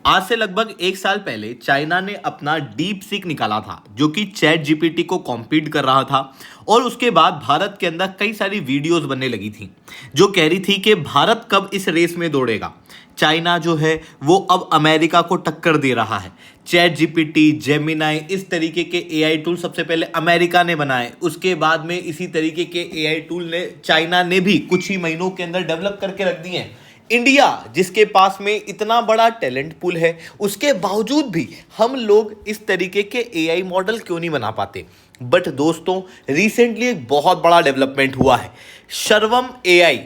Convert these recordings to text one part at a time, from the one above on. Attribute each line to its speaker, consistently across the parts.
Speaker 1: आज से लगभग एक साल पहले चाइना ने अपना डीप सीक निकाला था जो कि चैट जीपीटी को कॉम्पीट कर रहा था। और उसके बाद भारत के अंदर कई सारी वीडियोस बनने लगी थी जो कह रही थी कि भारत कब इस रेस में दौड़ेगा। चाइना जो है वो अब अमेरिका को टक्कर दे रहा है। चैट जीपीटी, जेमिनाई, इस तरीके के एआई टूल सबसे पहले अमेरिका ने बनाए, उसके बाद में इसी तरीके के एआई टूल ने चाइना ने भी कुछ ही महीनों के अंदर डेवलप करके रख दिए हैं। इंडिया जिसके पास में इतना बड़ा टैलेंट पूल है, उसके बावजूद भी हम लोग इस तरीके के एआई मॉडल क्यों नहीं बना पाते। बट दोस्तों, रिसेंटली एक बहुत बड़ा डेवलपमेंट हुआ है। शर्वम एआई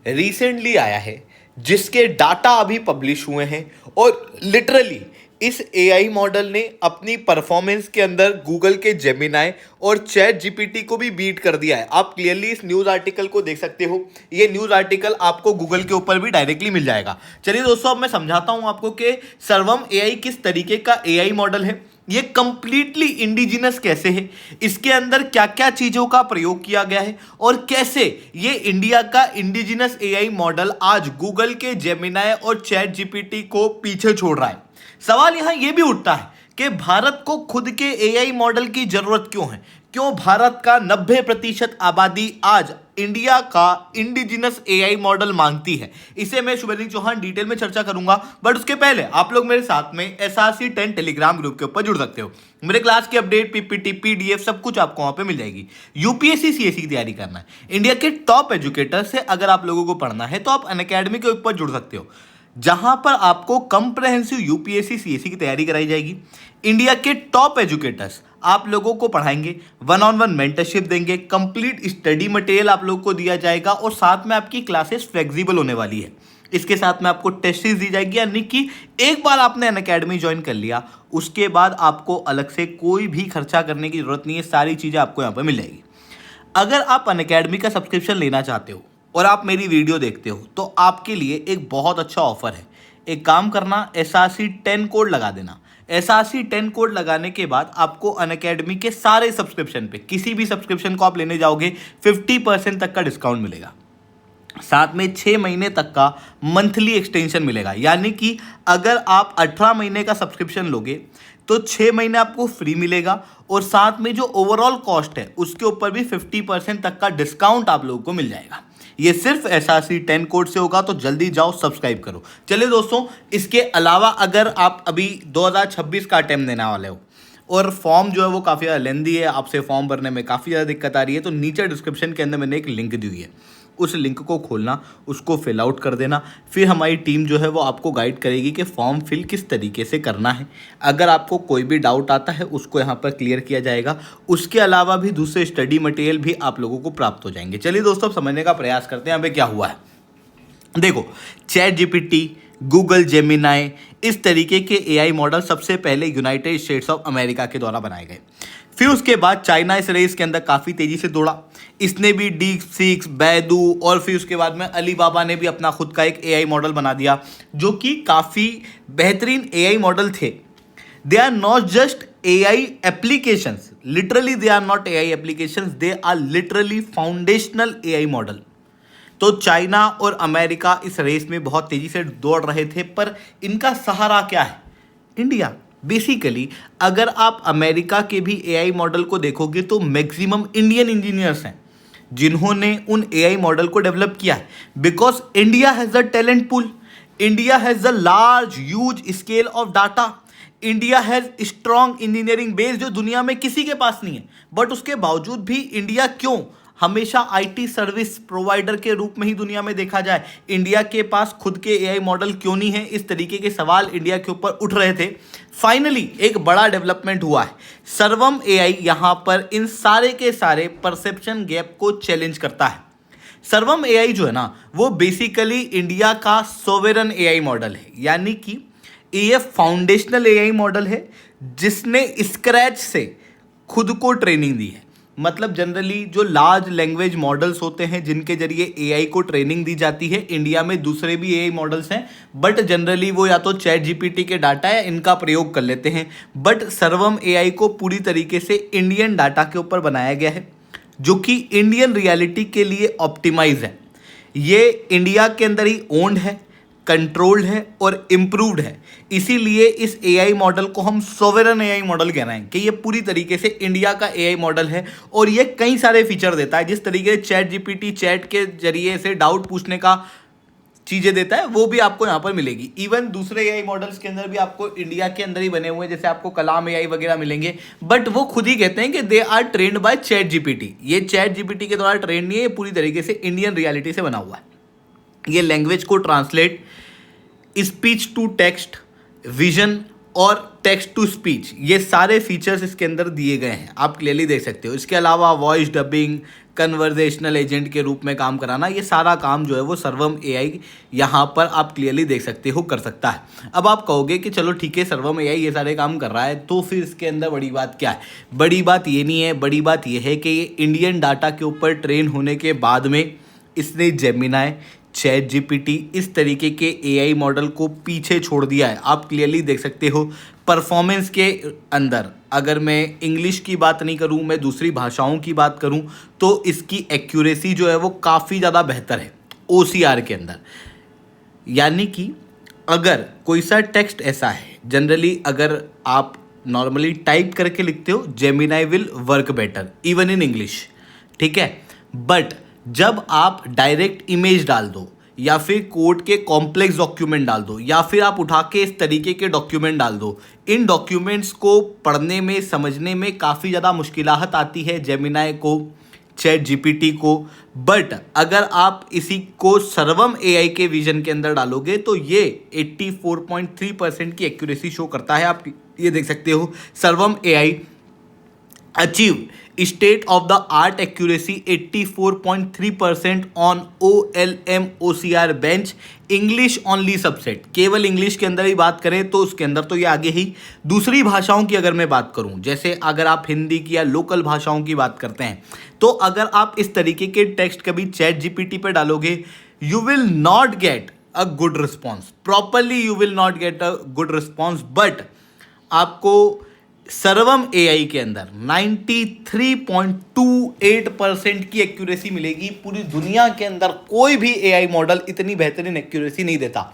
Speaker 1: रिसेंटली आया है जिसके डाटा अभी पब्लिश हुए हैं और लिटरली इस एआई मॉडल ने अपनी परफॉर्मेंस के अंदर गूगल के जेमिनाई और चैट जीपीटी को भी बीट कर दिया है। आप क्लियरली इस न्यूज़ आर्टिकल को देख सकते हो। ये न्यूज़ आर्टिकल आपको गूगल के ऊपर भी डायरेक्टली मिल जाएगा। चलिए दोस्तों, अब मैं समझाता हूं आपको कि सर्वम एआई किस तरीके का एआई मॉडल है, ये कंप्लीटली इंडिजिनस कैसे है, इसके अंदर क्या क्या चीज़ों का प्रयोग किया गया है और कैसे ये इंडिया का इंडिजिनस एआई मॉडल आज गूगल के जेमिनाई और चैट जीपीटी को पीछे छोड़ रहा है। सवाल यहां यह भी उठता है कि भारत को खुद के एआई मॉडल की जरूरत क्यों है। क्यों भारत का 90% आबादी आज इंडिया का इंडिजिनस एआई मॉडल मांगती है। इसे मैं शुभेंदु चौहान डिटेल में चर्चा करूंगा, बट उसके पहले आप लोग मेरे साथ में एसआरसी 10 टेलीग्राम ग्रुप के ऊपर जुड़ सकते हो। मेरे क्लास की अपडेट, पीपीटी, पीडीएफ सब कुछ आपको वहां पे मिल जाएगी। यूपीएससी सीएससी की तैयारी करना है, इंडिया के टॉप एजुकेटर से अगर आप लोगों को पढ़ना है तो आप अनअकैडमी के ऊपर जुड़ सकते हो, जहां पर आपको कंप्रहेंसिव यूपीएससी सीएससी की तैयारी कराई जाएगी। इंडिया के टॉप एजुकेटर्स आप लोगों को पढ़ाएंगे, 1-on-1 मेंटरशिप देंगे, कंप्लीट स्टडी मटेरियल आप लोगों को दिया जाएगा और साथ में आपकी क्लासेस फ्लेक्सिबल होने वाली है। इसके साथ में आपको टेस्ट सीरीज दी जाएगी, यानी कि एक बार आपने अनअकैडमी ज्वाइन कर लिया उसके बाद आपको अलग से कोई भी खर्चा करने की जरूरत नहीं है। सारी चीज़ें आपको यहाँ पर मिल जाएगी। अगर आप अनअकैडमी का सब्सक्रिप्शन लेना चाहते हो और आप मेरी वीडियो देखते हो तो आपके लिए एक बहुत अच्छा ऑफर है। एक काम करना, एसआरसी 10 कोड लगा देना। एसआरसी 10 कोड लगाने के बाद आपको अनअकैडमी के सारे सब्सक्रिप्शन पे, किसी भी सब्सक्रिप्शन को आप लेने जाओगे 50% तक का डिस्काउंट मिलेगा। साथ में 6 महीने तक का मंथली एक्सटेंशन मिलेगा, यानी कि अगर आप 18 महीने का सब्सक्रिप्शन लोगे तो 6 महीने आपको फ्री मिलेगा और साथ में जो ओवरऑल कॉस्ट है उसके ऊपर भी 50% तक का डिस्काउंट आप लोगों को मिल जाएगा। ये सिर्फ एसआरसी 10 कोड से होगा, तो जल्दी जाओ सब्सक्राइब करो। चलिए दोस्तों, इसके अलावा अगर आप अभी 2026 का अटेम्प्ट देने वाले हो और फॉर्म जो है वो काफ़ी ज़्यादा लेंदी है, आपसे फॉर्म भरने में काफ़ी ज़्यादा दिक्कत आ रही है, तो नीचे डिस्क्रिप्शन के अंदर मैंने एक लिंक दी हुई है, उस लिंक को खोलना, उसको फिल आउट कर देना। फिर हमारी टीम जो है वो आपको गाइड करेगी कि फॉर्म फिल किस तरीके से करना है। अगर आपको कोई भी डाउट आता है उसको यहाँ पर क्लियर किया जाएगा। उसके अलावा भी दूसरे स्टडी मटेरियल भी आप लोगों को प्राप्त हो जाएंगे। चलिए दोस्तों, अब समझने का प्रयास करते हैं यहाँ पे क्या हुआ है। देखो, चैट जीपीटी, गूगल जेमिनाई, इस तरीके के एआई मॉडल सबसे पहले यूनाइटेड स्टेट्स ऑफ अमेरिका के द्वारा बनाए गए। फिर उसके बाद चाइना इस रेस के अंदर काफ़ी तेज़ी से दौड़ा। इसने भी डीप सीक, बैदू और फिर उसके बाद में अलीबाबा ने भी अपना खुद का एक एआई मॉडल बना दिया जो कि काफ़ी बेहतरीन एआई मॉडल थे। They are not just AI applications, literally they are not AI applications, they are literally foundational AI model. तो चाइना और अमेरिका इस रेस में बहुत तेज़ी से दौड़ रहे थे, पर इनका सहारा क्या है? इंडिया। बेसिकली अगर आप अमेरिका के भी एआई मॉडल को देखोगे तो मैक्सिमम इंडियन इंजीनियर्स हैं जिन्होंने उन एआई मॉडल को डेवलप किया है। Because India has the talent pool, India has the large huge scale of data, India has strong engineering base जो दुनिया में किसी के पास नहीं है। बट उसके बावजूद भी इंडिया क्यों हमेशा आईटी सर्विस प्रोवाइडर के रूप में ही दुनिया में देखा जाए, इंडिया के पास खुद के एआई मॉडल क्यों नहीं है? इस तरीके के सवाल इंडिया के ऊपर उठ रहे थे। फाइनली एक बड़ा डेवलपमेंट हुआ है। सर्वम एआई यहां पर इन सारे के सारे परसेप्शन गैप को चैलेंज करता है। सर्वम एआई जो है ना, वो बेसिकली इंडिया का सोवेरन एआई मॉडल है, यानी कि ये फाउंडेशनल एआई मॉडल है जिसने स्क्रैच से खुद को ट्रेनिंग दी है। मतलब जनरली जो लार्ज लैंग्वेज मॉडल्स होते हैं जिनके जरिए एआई को ट्रेनिंग दी जाती है, इंडिया में दूसरे भी एआई मॉडल्स हैं, बट जनरली वो या तो चैट जीपीटी के डाटा या इनका प्रयोग कर लेते हैं। बट सर्वम एआई को पूरी तरीके से इंडियन डाटा के ऊपर बनाया गया है जो कि इंडियन रियलिटी के लिए ऑप्टिमाइज है। ये इंडिया के अंदर ही ओन्ड है, कंट्रोल्ड है और इम्प्रूव्ड है। इसीलिए इस एआई मॉडल को हम सॉवरेन एआई मॉडल कह रहे हैं कि ये पूरी तरीके से इंडिया का एआई मॉडल है और ये कई सारे फीचर देता है। जिस तरीके से चैट जीपीटी चैट के जरिए से डाउट पूछने का चीज़ें देता है वो भी आपको यहाँ पर मिलेगी। इवन दूसरे एआई मॉडल्स के अंदर भी आपको इंडिया के अंदर ही बने हुए हैं, जैसे आपको कलाम एआई वगैरह मिलेंगे, बट वो खुद ही कहते हैं कि they are trained by chat GPT. ये चैट जीपीटी के द्वारा ट्रेंड नहीं है, ये पूरी तरीके से इंडियन रियलिटी से बना हुआ है। ये लैंग्वेज को translate, speech to text, vision और टेक्स्ट टू स्पीच, ये सारे फीचर्स इसके अंदर दिए गए हैं, आप क्लियरली देख सकते हो। इसके अलावा वॉइस डबिंग, कन्वर्जेशनल एजेंट के रूप में काम कराना, ये सारा काम जो है वो सर्वम एआई यहाँ पर आप क्लियरली देख सकते हो कर सकता है। अब आप कहोगे कि चलो ठीक है सर्वम एआई ये सारे काम कर रहा है, तो फिर इसके अंदर बड़ी बात क्या है? बड़ी बात ये नहीं है, बड़ी बात ये है कि ये इंडियन डाटा के ऊपर ट्रेन होने के बाद में इसने जेमिनाई, चैट जीपीटी इस तरीके के एआई मॉडल को पीछे छोड़ दिया है। आप क्लियरली देख सकते हो परफॉर्मेंस के अंदर, अगर मैं इंग्लिश की बात नहीं करूं, मैं दूसरी भाषाओं की बात करूं, तो इसकी एक्यूरेसी जो है वो काफ़ी ज़्यादा बेहतर है ओसीआर के अंदर। यानी कि अगर कोई सा टेक्स्ट ऐसा है, जनरली अगर आप नॉर्मली टाइप करके लिखते हो, Gemini will work better even in English, ठीक है। बट जब आप डायरेक्ट इमेज डाल दो या फिर कोड के कॉम्प्लेक्स डॉक्यूमेंट डाल दो या फिर आप उठा के इस तरीके के डॉक्यूमेंट डाल दो, इन डॉक्यूमेंट्स को पढ़ने में, समझने में काफ़ी ज़्यादा मुश्किलात आती है जेमिनाई को, चैट जीपीटी को। बट अगर आप इसी को सर्वम एआई के विजन के अंदर डालोगे तो ये 84.3% की एक्यूरेसी शो करता है। आप ये देख सकते हो सर्वम AI achieve state of the art accuracy 84.3% on OLM OCR bench English only subset. केवल इंग्लिश के अंदर ही बात करें तो उसके अंदर तो ये आगे ही। दूसरी भाषाओं की अगर मैं बात करूं, जैसे अगर आप हिंदी की या लोकल भाषाओं की बात करते हैं, तो अगर आप इस तरीके के टेक्स्ट कभी चैट जीपीटी पे डालोगे, you will not get a good response, properly you will not get a good response. But आपको सर्वम एआई के अंदर 93.28% की एक्यूरेसी मिलेगी। पूरी दुनिया के अंदर कोई भी एआई मॉडल इतनी बेहतरीन एक्यूरेसी नहीं देता।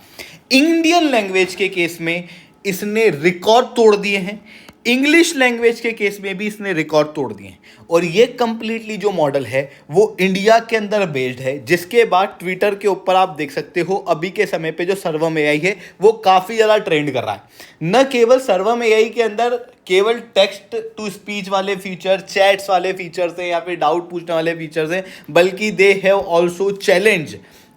Speaker 1: इंडियन लैंग्वेज के केस में इसने रिकॉर्ड तोड़ दिए हैं, इंग्लिश लैंग्वेज के केस में भी इसने रिकॉर्ड तोड़ दिए हैं। और ये कंप्लीटली जो मॉडल है वो इंडिया के अंदर बेस्ड है, जिसके बाद ट्विटर के ऊपर आप देख सकते हो अभी के समय पे जो सर्वम एआई है वो काफ़ी ज़्यादा ट्रेंड कर रहा है। न केवल सर्वम एआई के अंदर केवल टेक्स्ट टू स्पीच वाले फीचर, चैट्स वाले फीचर्स हैं या फिर डाउट पूछने वाले फीचर्स हैं, बल्कि they have also challenge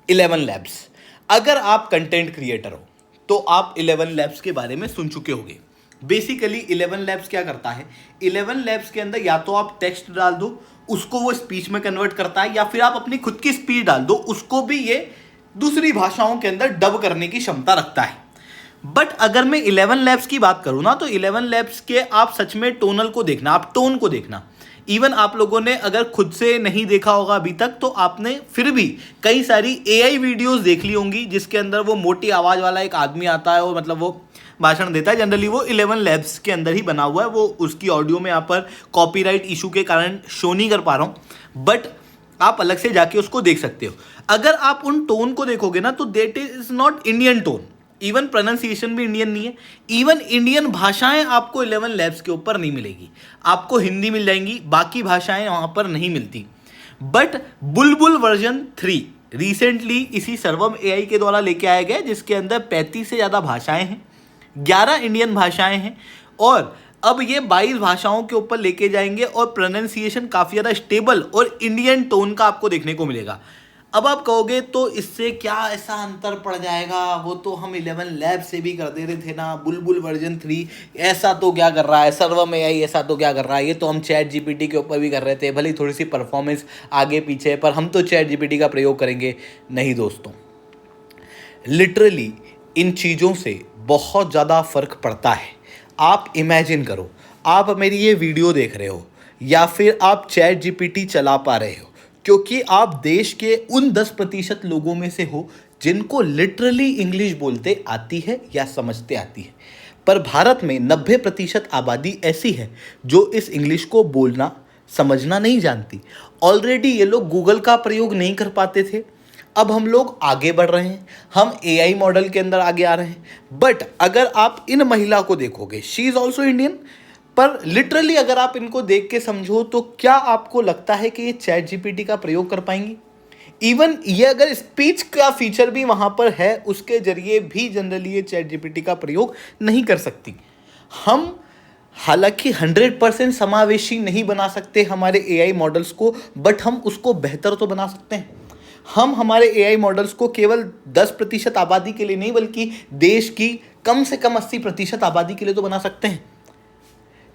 Speaker 1: 11 labs. अगर आप कंटेंट क्रिएटर हो तो आप 11 लैब्स के बारे में सुन चुके होंगे। बेसिकली 11 लैब्स क्या करता है, 11 लैब्स के अंदर या तो आप टेक्स्ट डाल दो, उसको वो स्पीच में कन्वर्ट करता है, या फिर आप अपनी खुद की स्पीच डाल दो, उसको भी ये दूसरी भाषाओं के अंदर डब करने की क्षमता रखता है। बट अगर मैं 11 लैब्स की बात करूँ ना, तो 11 लैब्स के आप सच में टोनल को देखना, आप टोन को देखना। इवन आप लोगों ने अगर खुद से नहीं देखा होगा अभी तक, तो आपने फिर भी कई सारी एआई वीडियोस देख ली होंगी जिसके अंदर वो मोटी आवाज़ वाला एक आदमी आता है और मतलब वो भाषण देता है। जनरली वो 11 लैब्स के अंदर ही बना हुआ है, वो उसकी ऑडियो में यहाँ पर कॉपीराइट इशू के कारण शो नहीं कर पा रहा हूँ, बट आप अलग से जाके उसको देख सकते हो। अगर आप उन टोन को देखोगे ना, तो that is not Indian tone, even pronunciation भी इंडियन नहीं है। इवन इंडियन भाषाएं आपको 11 लैब्स के ऊपर नहीं मिलेगी, आपको हिंदी मिल जाएंगी, बाकी भाषाएं वहाँ पर नहीं मिलती। बट बुलबुल वर्जन 3 रिसेंटली इसी सर्वम एआई के द्वारा लेके आया गया, जिसके अंदर 35 से ज़्यादा भाषाएं हैं, 11 इंडियन भाषाएं हैं, और अब ये 22 भाषाओं के ऊपर लेके जाएंगे और प्रोनाउंसिएशन काफ़ी ज़्यादा स्टेबल और इंडियन टोन का आपको देखने को मिलेगा। अब आप कहोगे तो इससे क्या ऐसा अंतर पड़ जाएगा, वो तो हम 11 लैब से भी कर दे रहे थे ना, बुलबुल वर्जन 3 ऐसा तो क्या कर रहा है, सर्वम एआई ऐसा तो क्या कर रहा है, ये तो हम चैट जीपीटी के ऊपर भी कर रहे थे, भले ही थोड़ी सी परफॉर्मेंस आगे पीछे है, पर हम तो चैट जीपीटी का प्रयोग करेंगे। नहीं दोस्तों, लिटरली इन चीज़ों से बहुत ज़्यादा फ़र्क पड़ता है। आप इमेजिन करो, आप मेरी ये वीडियो देख रहे हो या फिर आप चैट जीपीटी चला पा रहे हो, क्योंकि आप देश के उन 10% लोगों में से हो जिनको लिटरली इंग्लिश बोलते आती है या समझते आती है। पर भारत में 90% आबादी ऐसी है जो इस इंग्लिश को बोलना समझना नहीं जानती। ऑलरेडी ये लोग गूगल का प्रयोग नहीं कर पाते थे, अब हम लोग आगे बढ़ रहे हैं, हम एआई मॉडल के अंदर आगे आ रहे हैं। बट अगर आप इन महिला को देखोगे, शी इज़ ऑल्सो इंडियन, पर लिटरली अगर आप इनको देख के समझो तो क्या आपको लगता है कि ये चैट जीपीटी का प्रयोग कर पाएंगी? इवन ये अगर स्पीच का फीचर भी वहाँ पर है, उसके जरिए भी जनरली ये चैट जीपीटी का प्रयोग नहीं कर सकती। हम हालांकि 100% समावेशी नहीं बना सकते हमारे एआई मॉडल्स को, बट हम उसको बेहतर तो बना सकते हैं। हम हमारे एआई मॉडल्स को केवल 10% आबादी के लिए नहीं, बल्कि देश की कम से कम 80% आबादी के लिए तो बना सकते हैं।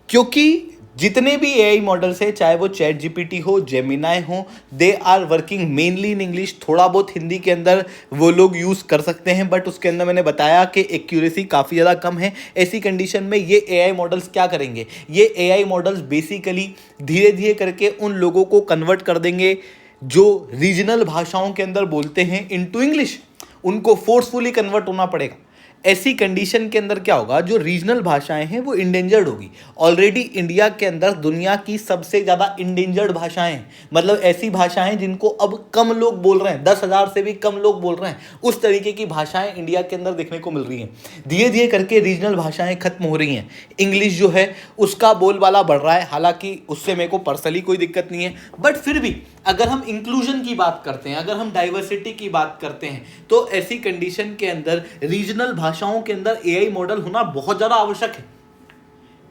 Speaker 1: क्योंकि जितने भी एआई मॉडल्स हैं, चाहे वो चैट जीपीटी हो, जेमिनाई हो, they are working mainly in English. थोड़ा बहुत हिंदी के अंदर वो लोग यूज़ कर सकते हैं, बट उसके अंदर मैंने बताया कि एक्यूरेसी काफ़ी ज़्यादा कम है। ऐसी कंडीशन में ये एआई मॉडल्स क्या करेंगे? ये एआई मॉडल्स बेसिकली धीरे धीरे करके उन लोगों को कन्वर्ट कर देंगे जो रीजनल भाषाओं के अंदर बोलते हैं इनटू इंग्लिश। उनको फोर्सफुली कन्वर्ट होना पड़ेगा। ऐसी कंडीशन के अंदर क्या होगा, जो रीजनल भाषाएं हैं वो इंडेंजर्ड होगी। ऑलरेडी इंडिया के अंदर दुनिया की सबसे ज़्यादा इंडेंजर्ड भाषाएं हैं, मतलब ऐसी भाषाएं जिनको अब कम लोग बोल रहे हैं, 10,000 से भी कम लोग बोल रहे हैं, उस तरीके की भाषाएं इंडिया के अंदर देखने को मिल रही हैं। धीरे धीरे करके रीजनल भाषाएं खत्म हो रही हैं। इंग्लिश जो है उसका बोलबाला बढ़ रहा है, हालांकि उससे मेरे को पर्सनली कोई दिक्कत नहीं है, बट फिर भी अगर हम इंक्लूजन की बात करते हैं, अगर हम डाइवर्सिटी की बात करते हैं, तो ऐसी कंडीशन के अंदर रीजनल भाषाओं के अंदर एआई मॉडल होना बहुत ज़्यादा आवश्यक है।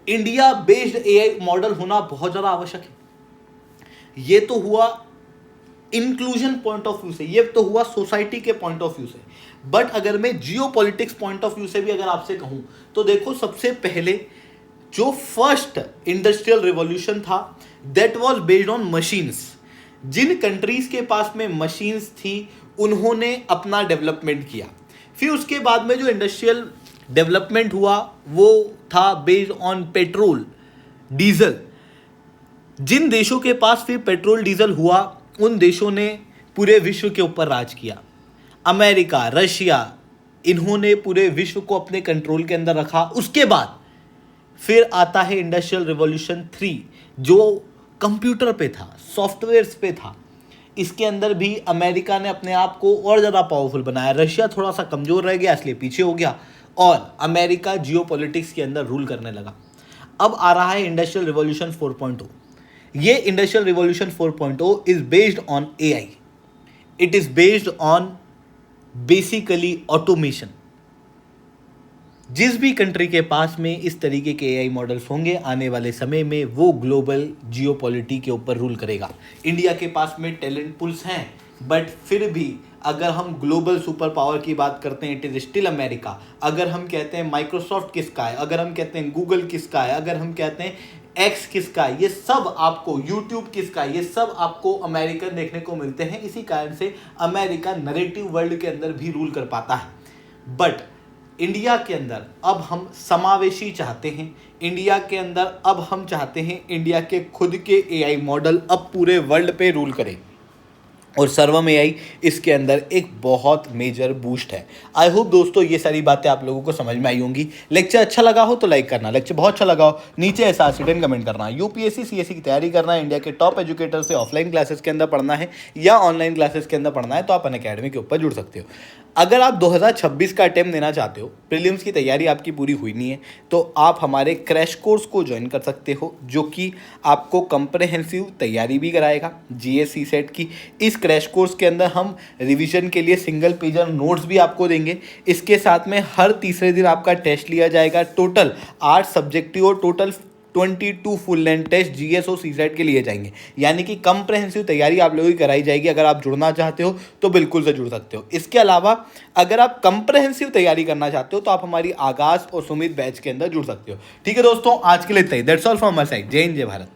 Speaker 1: इंडिया बेस्ड एआई मॉडल होना बहुत ज़्यादा आवश्यक है। ये तो हुआ इंक्लूजन पॉइंट ऑफ व्यू से, ये तो हुआ सोसाइटी के पॉइंट ऑफ व्यू से। बट अगर मैं जियो पॉलिटिक्स पॉइंट ऑफ व्यू से भी अगर आपसे कहूं, तो देखो सबसे पहले जो फर्स्ट इंडस्ट्रियल रिवॉल्यूशन था, that was based on machines. जिन कंट्रीज के पास में मशीन्स थी, उन्होंने अपना डेवलपमेंट किया। फिर उसके बाद में जो इंडस्ट्रियल डेवलपमेंट हुआ वो था बेस्ड ऑन पेट्रोल, डीजल। जिन देशों के पास फिर पेट्रोल डीजल हुआ, उन देशों ने पूरे विश्व के ऊपर राज किया। अमेरिका, रशिया, इन्होंने पूरे विश्व को अपने कंट्रोल के अंदर रखा। उसके बाद फिर आता है इंडस्ट्रियल रिवॉल्यूशन 3, जो कंप्यूटर पे था, सॉफ्टवेयर्स पे था। इसके अंदर भी अमेरिका ने अपने आप को और ज़्यादा पावरफुल बनाया। रशिया थोड़ा सा कमज़ोर रह गया, इसलिए पीछे हो गया, और अमेरिका जियोपॉलिटिक्स के अंदर रूल करने लगा। अब आ रहा है इंडस्ट्रियल रिवॉल्यूशन 4.0। ये industrial revolution 4.0 is based on AI. It is based on basically automation. जिस भी कंट्री के पास में इस तरीके के एआई मॉडल्स होंगे, आने वाले समय में वो ग्लोबल जियोपॉलिटी के ऊपर रूल करेगा। इंडिया के पास में टैलेंट पुल्स हैं, बट फिर भी अगर हम ग्लोबल सुपर पावर की बात करते हैं, इट इज स्टिल अमेरिका। अगर हम कहते हैं माइक्रोसॉफ्ट किसका है, अगर हम कहते हैं गूगल किसका है, अगर हम कहते हैं एक्स किसका है, ये सब आपको, यूट्यूब किसका है, ये सब आपको अमेरिकन देखने को मिलते हैं। इसी कारण से अमेरिका नैरेटिव वर्ल्ड के अंदर भी रूल कर पाता है। बट इंडिया के अंदर अब हम समावेशी चाहते हैं। इंडिया के अंदर अब हम चाहते हैं इंडिया के खुद के एआई मॉडल अब पूरे वर्ल्ड पे रूल करें, और सर्वम एआई इसके अंदर एक बहुत मेजर बूस्ट है। आई होप दोस्तों ये सारी बातें आप लोगों को समझ में आई होंगी। लेक्चर अच्छा लगा हो तो लाइक करना, लेक्चर बहुत अच्छा लगा हो नीचे ऐसा रिटर्न कमेंट करना। यूपीएससी सीएससी की तैयारी करना है, इंडिया के टॉप एजुकेटर से ऑफलाइन क्लासेस के अंदर पढ़ना है या ऑनलाइन क्लासेस के अंदर पढ़ना है, तो आप अनअकैडमी के ऊपर जुड़ सकते हो। अगर आप 2026 का अटेम्प्ट देना चाहते हो, प्रीलिम्स की तैयारी आपकी पूरी हुई नहीं है, तो आप हमारे क्रैश कोर्स को ज्वाइन कर सकते हो, जो कि आपको कंप्रहेंसिव तैयारी भी कराएगा जीएस सेट की। इस क्रैश कोर्स के अंदर हम रिवीजन के लिए सिंगल पेजर नोट्स भी आपको देंगे। इसके साथ में हर तीसरे दिन आपका टेस्ट लिया जाएगा। टोटल 8 सब्जेक्टिव और total 22 full length test GS और सीसेट के लिए जाएंगे, यानी कि कंप्रहेंसिव तैयारी आप लोगों की कराई जाएगी। अगर आप जुड़ना चाहते हो तो बिल्कुल से जुड़ सकते हो। इसके अलावा अगर आप कंप्रहेंसिव तैयारी करना चाहते हो तो आप हमारी आगाज और सुमित बैच के अंदर जुड़ सकते हो। ठीक है दोस्तों, आज के लिए इतना ही। That's all from my side. जय हिंद, जय भारत।